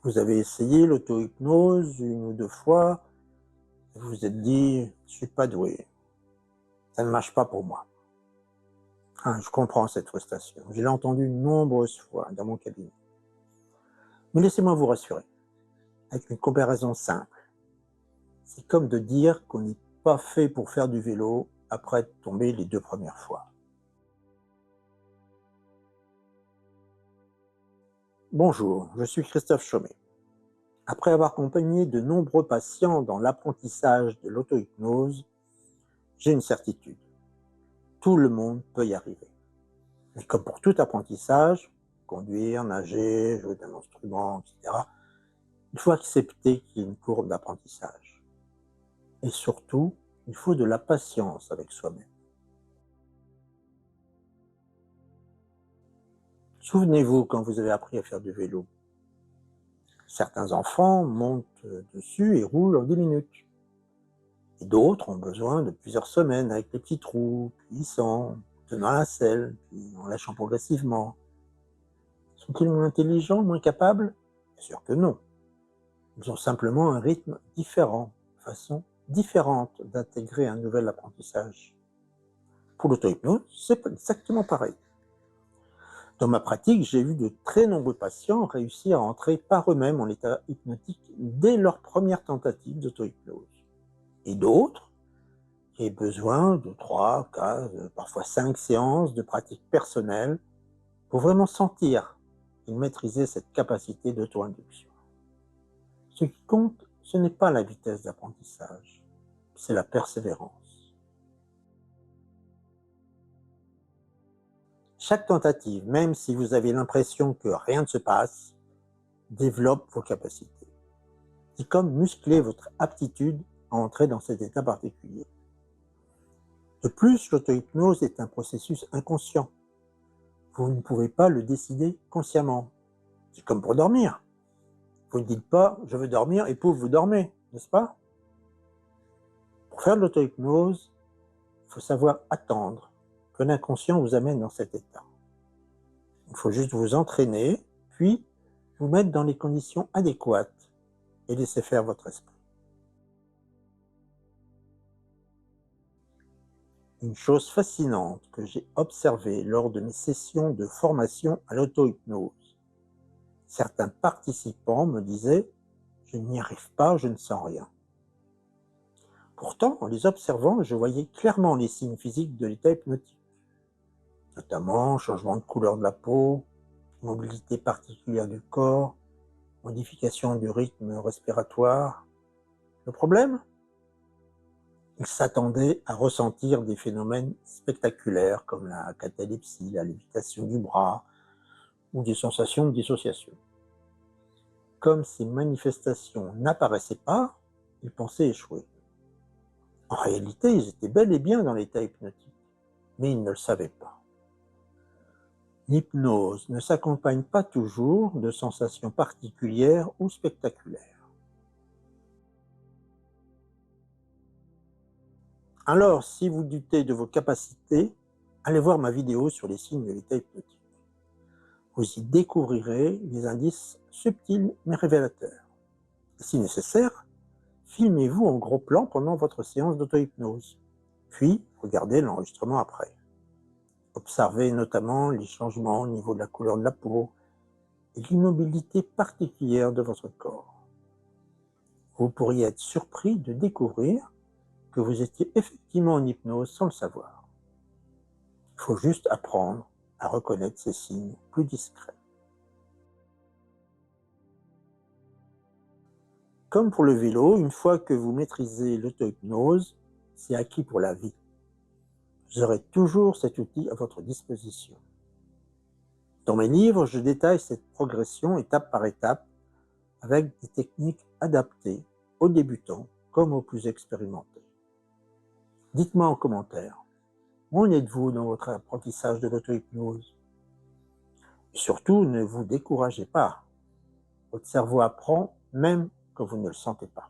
Vous avez essayé l'auto-hypnose une ou 2 fois, et vous vous êtes dit: «Je suis pas doué, ça ne marche pas pour moi». Ah, je comprends cette frustration, je l'ai entendue nombreuses fois dans mon cabinet. Mais laissez-moi vous rassurer, avec une comparaison simple. C'est comme de dire qu'on n'est pas fait pour faire du vélo après être tombé les 2 premières fois. Bonjour, je suis Christophe Chaumet. Après avoir accompagné de nombreux patients dans l'apprentissage de l'auto-hypnose, j'ai une certitude, tout le monde peut y arriver. Mais comme pour tout apprentissage, conduire, nager, jouer d'un instrument, etc., il faut accepter qu'il y ait une courbe d'apprentissage. Et surtout, il faut de la patience avec soi-même. Souvenez-vous quand vous avez appris à faire du vélo. Certains enfants montent dessus et roulent en 10 minutes. Et d'autres ont besoin de plusieurs semaines avec les petits trous, puis sans, tenant la selle, puis en lâchant progressivement. Sont-ils moins intelligents, moins capables? Bien sûr que non. Ils ont simplement un rythme différent, une façon différente d'intégrer un nouvel apprentissage. Pour l'auto-hypnose, c'est exactement pareil. Dans ma pratique, j'ai vu de très nombreux patients réussir à entrer par eux-mêmes en état hypnotique dès leur première tentative d'auto-hypnose. Et d'autres qui aient besoin de 3, 4, parfois 5 séances de pratique personnelle pour vraiment sentir qu'ils maîtrisaient cette capacité d'auto-induction. Ce qui compte, ce n'est pas la vitesse d'apprentissage, c'est la persévérance. Chaque tentative, même si vous avez l'impression que rien ne se passe, développe vos capacités. C'est comme muscler votre aptitude à entrer dans cet état particulier. De plus, l'auto-hypnose est un processus inconscient. Vous ne pouvez pas le décider consciemment. C'est comme pour dormir. Vous ne dites pas « je veux dormir » et pouf, vous dormez, n'est-ce pas? Pour faire de l'auto-hypnose, il faut savoir attendre que l'inconscient vous amène dans cet état. Il faut juste vous entraîner, puis vous mettre dans les conditions adéquates et laisser faire votre esprit. Une chose fascinante que j'ai observée lors de mes sessions de formation à l'auto-hypnose. Certains participants me disaient « je n'y arrive pas, je ne sens rien ». Pourtant, en les observant, je voyais clairement les signes physiques de l'état hypnotique, notamment changement de couleur de la peau, mobilité particulière du corps, modification du rythme respiratoire. Le problème? Ils s'attendaient à ressentir des phénomènes spectaculaires comme la catalepsie, la lévitation du bras ou des sensations de dissociation. Comme ces manifestations n'apparaissaient pas, ils pensaient échouer. En réalité, ils étaient bel et bien dans l'état hypnotique, mais ils ne le savaient pas. L'hypnose ne s'accompagne pas toujours de sensations particulières ou spectaculaires. Alors, si vous doutez de vos capacités, allez voir ma vidéo sur les signes de l'état hypnotique. Vous y découvrirez des indices subtils mais révélateurs. Et si nécessaire, filmez-vous en gros plan pendant votre séance d'auto-hypnose, puis regardez l'enregistrement après. Observez notamment les changements au niveau de la couleur de la peau et l'immobilité particulière de votre corps. Vous pourriez être surpris de découvrir que vous étiez effectivement en hypnose sans le savoir. Il faut juste apprendre à reconnaître ces signes plus discrets. Comme pour le vélo, une fois que vous maîtrisez l'auto-hypnose, c'est acquis pour la vie. Vous aurez toujours cet outil à votre disposition. Dans mes livres, je détaille cette progression étape par étape avec des techniques adaptées aux débutants comme aux plus expérimentés. Dites-moi en commentaire, où en êtes-vous dans votre apprentissage de l'auto-hypnose? Et surtout, ne vous découragez pas. Votre cerveau apprend même quand vous ne le sentez pas.